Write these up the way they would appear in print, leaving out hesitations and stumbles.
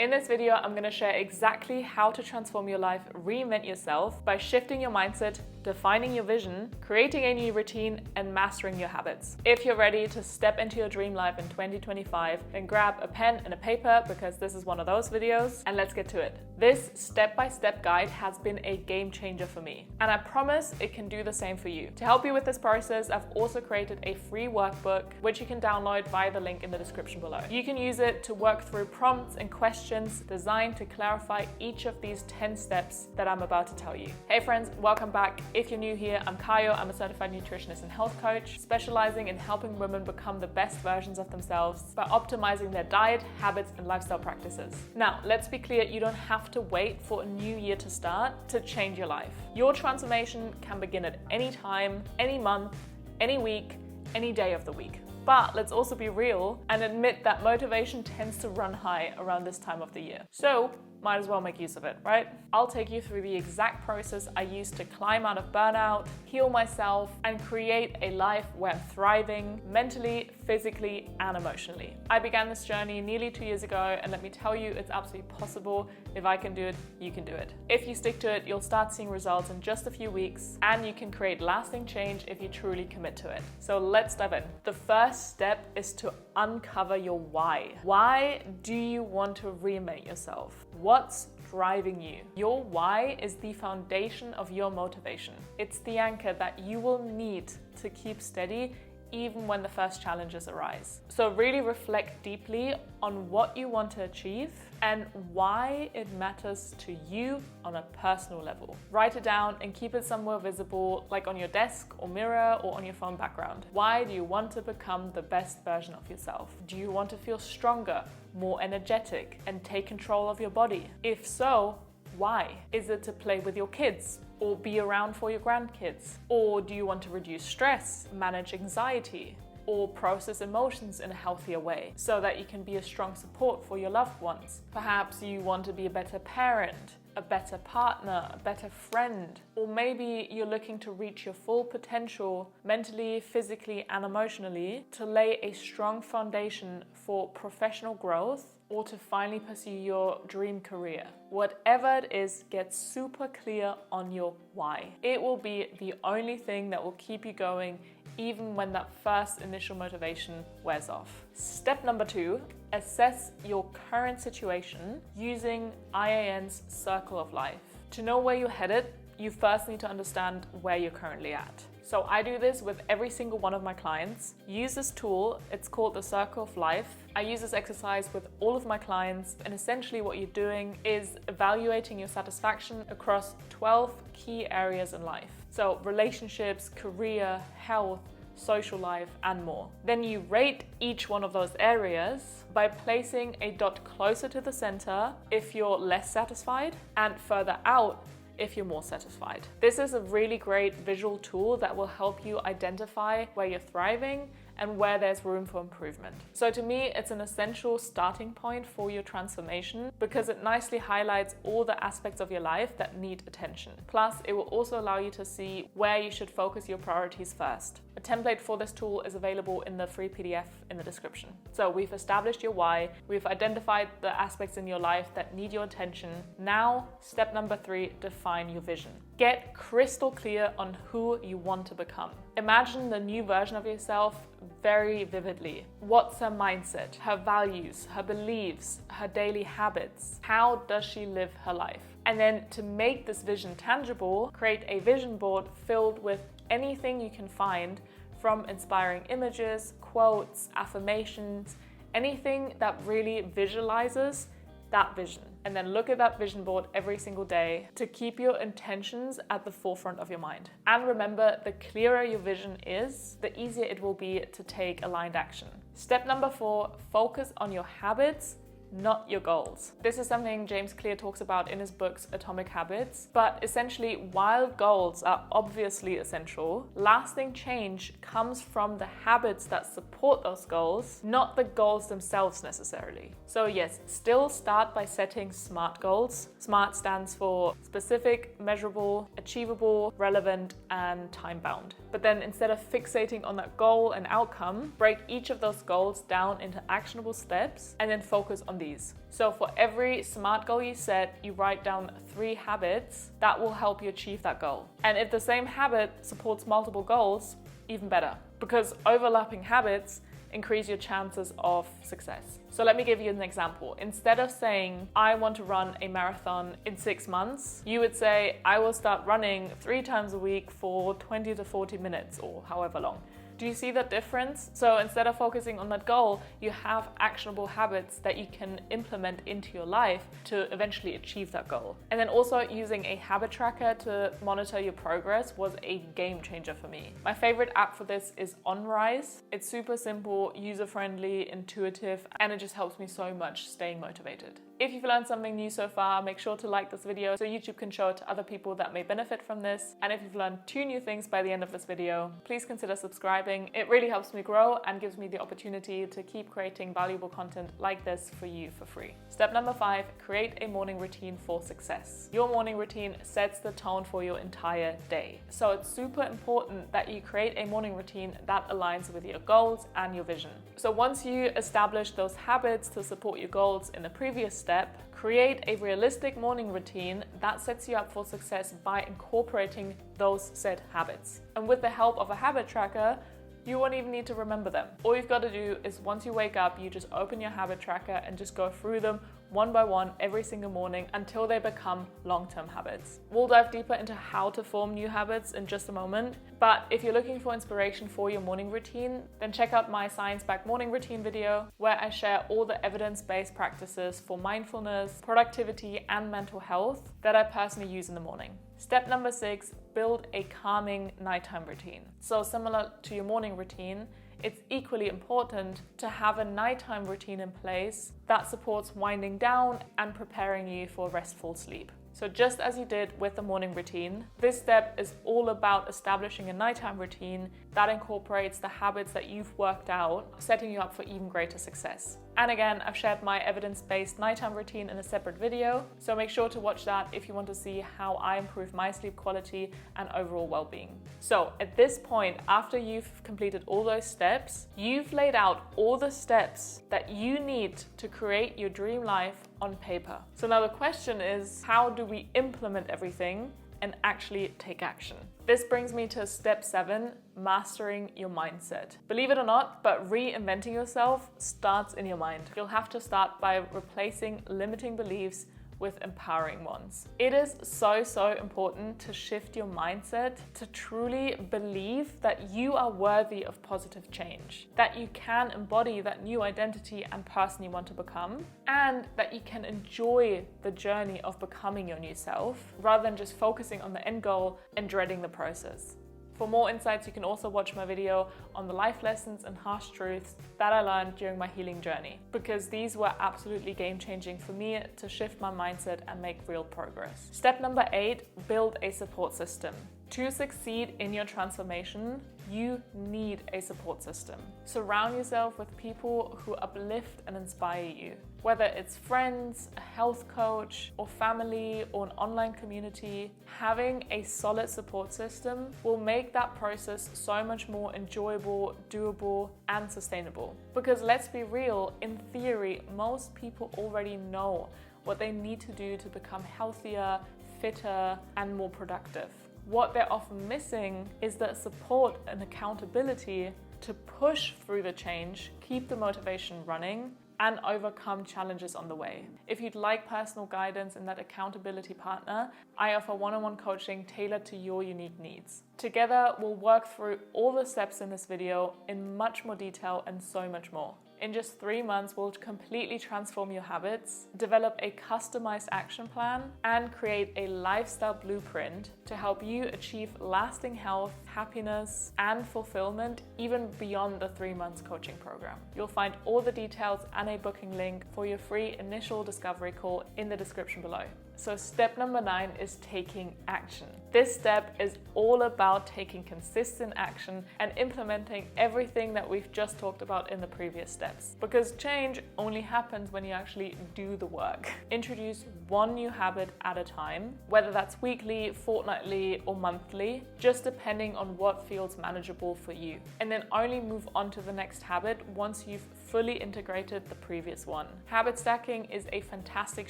In this video, I'm going to share exactly how to transform your life, reinvent yourself by shifting your mindset, defining your vision, creating a new routine, and mastering your habits. If you're ready to step into your dream life in 2025, then grab a pen and a paper because this is one of those videos, and let's get to it. This step-by-step guide has been a game changer for me, and I promise it can do the same for you. To help you with this process, I've also created a free workbook, which you can download via the link in the description below. You can use it to work through prompts and questions designed to clarify each of these 10 steps that I'm about to tell you. Hey friends, welcome back. If you're new here, I'm Kayo. I'm a certified nutritionist and health coach, specializing in helping women become the best versions of themselves by optimizing their diet, habits, and lifestyle practices. Now, let's be clear, you don't have to wait for a new year to start to change your life. Your transformation can begin at any time, any month, any week, any day of the week. But let's also be real and admit that motivation tends to run high around this time of the year. So might as well make use of it, right? I'll take you through the exact process I used to climb out of burnout, heal myself, and create a life where I'm thriving mentally, physically, and emotionally. I began this journey nearly 2 years ago, and let me tell you, it's absolutely possible. If I can do it, you can do it. If you stick to it, you'll start seeing results in just a few weeks, and you can create lasting change if you truly commit to it. So let's dive in. The first step is to uncover your why. Why do you want to reinvent yourself? What's driving you? Your why is the foundation of your motivation. It's the anchor that you will need to keep steady even when the first challenges arise. So really reflect deeply on what you want to achieve and why it matters to you on a personal level. Write it down and keep it somewhere visible, like on your desk or mirror or on your phone background. Why do you want to become the best version of yourself? Do you want to feel stronger, more energetic, and take control of your body? If so, why? Is it to play with your kids or be around for your grandkids? Or do you want to reduce stress, manage anxiety, or process emotions in a healthier way so that you can be a strong support for your loved ones? Perhaps you want to be a better parent, a better partner, a better friend, or maybe you're looking to reach your full potential mentally, physically, and emotionally to lay a strong foundation for professional growth or to finally pursue your dream career. Whatever it is, get super clear on your why. It will be the only thing that will keep you going even when that first initial motivation wears off. Step number 2, assess your current situation using IAN's Circle of Life. To know where you're headed, you first need to understand where you're currently at. So I do this with every single one of my clients. Use this tool, it's called the Circle of Life. I use this exercise with all of my clients, and essentially what you're doing is evaluating your satisfaction across 12 key areas in life. So relationships, career, health, social life, and more. Then you rate each one of those areas by placing a dot closer to the center if you're less satisfied and further out if you're more satisfied. This is a really great visual tool that will help you identify where you're thriving and where there's room for improvement. So to me, it's an essential starting point for your transformation because it nicely highlights all the aspects of your life that need attention. Plus, it will also allow you to see where you should focus your priorities first. A template for this tool is available in the free PDF in the description. So we've established your why, we've identified the aspects in your life that need your attention. Now, step number 3, define your vision. Get crystal clear on who you want to become. Imagine the new version of yourself very vividly. What's her mindset, her values, her beliefs, her daily habits? How does she live her life? And then to make this vision tangible, create a vision board filled with anything you can find, from inspiring images, quotes, affirmations, anything that really visualizes that vision. And then look at that vision board every single day to keep your intentions at the forefront of your mind. And remember, the clearer your vision is, the easier it will be to take aligned action. Step number 4, focus on your habits, not your goals. This is something James Clear talks about in his books Atomic Habits, but essentially while goals are obviously essential, lasting change comes from the habits that support those goals, not the goals themselves necessarily. So yes, still start by setting SMART goals. SMART stands for specific, measurable, achievable, relevant, and time-bound. But then instead of fixating on that goal and outcome, break each of those goals down into actionable steps and then focus on these. So for every SMART goal you set, you write down 3 habits that will help you achieve that goal. And if the same habit supports multiple goals, even better, because overlapping habits increase your chances of success. So let me give you an example. Instead of saying, I want to run a marathon in 6 months, you would say, I will start running 3 times a week for 20 to 40 minutes or however long. Do you see that difference? So instead of focusing on that goal, you have actionable habits that you can implement into your life to eventually achieve that goal. And then also using a habit tracker to monitor your progress was a game changer for me. My favorite app for this is OnRise. It's super simple, user-friendly, intuitive, and it just helps me so much staying motivated. If you've learned something new so far, make sure to like this video so YouTube can show it to other people that may benefit from this. And if you've learned 2 new things by the end of this video, please consider subscribing. It really helps me grow and gives me the opportunity to keep creating valuable content like this for you for free. Step number 5, create a morning routine for success. Your morning routine sets the tone for your entire day. So it's super important that you create a morning routine that aligns with your goals and your vision. So once you establish those habits to support your goals in the previous step, create a realistic morning routine that sets you up for success by incorporating those set habits. And with the help of a habit tracker, you won't even need to remember them. All you've got to do is once you wake up, you just open your habit tracker and just go through them one by one every single morning until they become long-term habits. We'll dive deeper into how to form new habits in just a moment, but if you're looking for inspiration for your morning routine, then check out my science-backed morning routine video where I share all the evidence-based practices for mindfulness, productivity, and mental health that I personally use in the morning. Step number 6, build a calming nighttime routine. So similar to your morning routine, it's equally important to have a nighttime routine in place that supports winding down and preparing you for restful sleep. So just as you did with the morning routine, this step is all about establishing a nighttime routine that incorporates the habits that you've worked out, setting you up for even greater success. And again, I've shared my evidence-based nighttime routine in a separate video, so make sure to watch that if you want to see how I improve my sleep quality and overall well-being. So at this point, after you've completed all those steps, you've laid out all the steps that you need to create your dream life on paper. So now the question is, how do we implement everything and actually take action? This brings me to step 7, mastering your mindset. Believe it or not, but reinventing yourself starts in your mind. You'll have to start by replacing limiting beliefs with empowering ones. It is so important to shift your mindset to truly believe that you are worthy of positive change, that you can embody that new identity and person you want to become, and that you can enjoy the journey of becoming your new self rather than just focusing on the end goal and dreading the process. For more insights, you can also watch my video on the life lessons and harsh truths that I learned during my healing journey, because these were absolutely game-changing for me to shift my mindset and make real progress. Step number 8, build a support system. To succeed in your transformation, you need a support system. Surround yourself with people who uplift and inspire you. Whether it's friends, a health coach, or family, or an online community, having a solid support system will make that process so much more enjoyable, doable, and sustainable. Because let's be real, in theory, most people already know what they need to do to become healthier, fitter, and more productive. What they're often missing is the support and accountability to push through the change, keep the motivation running, and overcome challenges on the way. If you'd like personal guidance and that accountability partner, I offer one-on-one coaching tailored to your unique needs. Together, we'll work through all the steps in this video in much more detail and so much more. In just 3 months, we'll completely transform your habits, develop a customized action plan, and create a lifestyle blueprint to help you achieve lasting health, happiness, and fulfillment even beyond the 3 months coaching program. You'll find all the details and a booking link for your free initial discovery call in the description below. So step number 9 is taking action. This step is all about taking consistent action and implementing everything that we've just talked about in the previous steps. Because change only happens when you actually do the work. Introduce one new habit at a time, whether that's weekly, fortnightly, or monthly, just depending on what feels manageable for you. And then only move on to the next habit once you've fully integrated the previous one. Habit stacking is a fantastic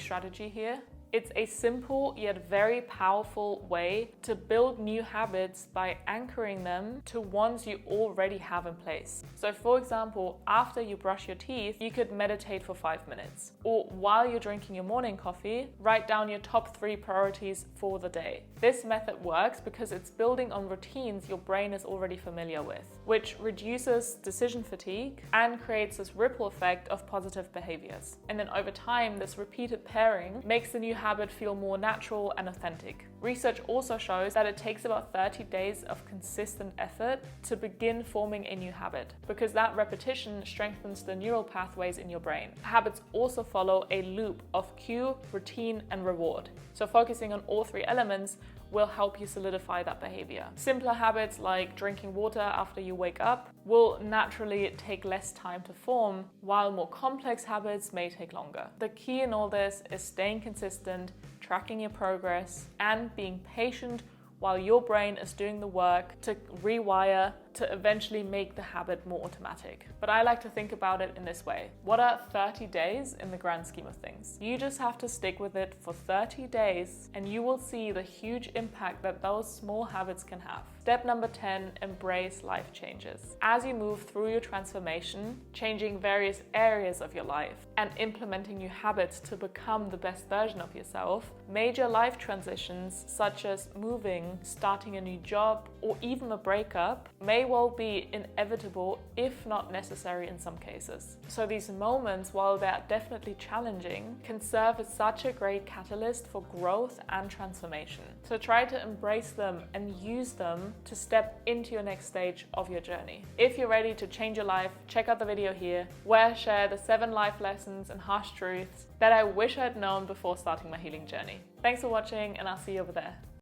strategy here. It's a simple yet very powerful way to build new habits by anchoring them to ones you already have in place. So for example, after you brush your teeth, you could meditate for 5 minutes. Or while you're drinking your morning coffee, write down your top 3 priorities for the day. This method works because it's building on routines your brain is already familiar with, which reduces decision fatigue and creates this ripple effect of positive behaviors. And then over time, this repeated pairing makes the new habit feel more natural and authentic. Research also shows that it takes about 30 days of consistent effort to begin forming a new habit, because that repetition strengthens the neural pathways in your brain. Habits also follow a loop of cue, routine, and reward. So focusing on all 3 elements will help you solidify that behavior. Simpler habits like drinking water after you wake up will naturally take less time to form, while more complex habits may take longer. The key in all this is staying consistent, tracking your progress, and being patient while your brain is doing the work to rewire to eventually make the habit more automatic. But I like to think about it in this way. What are 30 days in the grand scheme of things? You just have to stick with it for 30 days and you will see the huge impact that those small habits can have. Step number 10, embrace life changes. As you move through your transformation, changing various areas of your life and implementing new habits to become the best version of yourself, major life transitions such as moving, starting a new job, or even a breakup may well be inevitable, if not necessary in some cases. So these moments, while they're definitely challenging, can serve as such a great catalyst for growth and transformation. So try to embrace them and use them to step into your next stage of your journey. If you're ready to change your life, check out the video here, where I share the 7 life lessons and harsh truths that I wish I'd known before starting my healing journey. Thanks for watching, and I'll see you over there.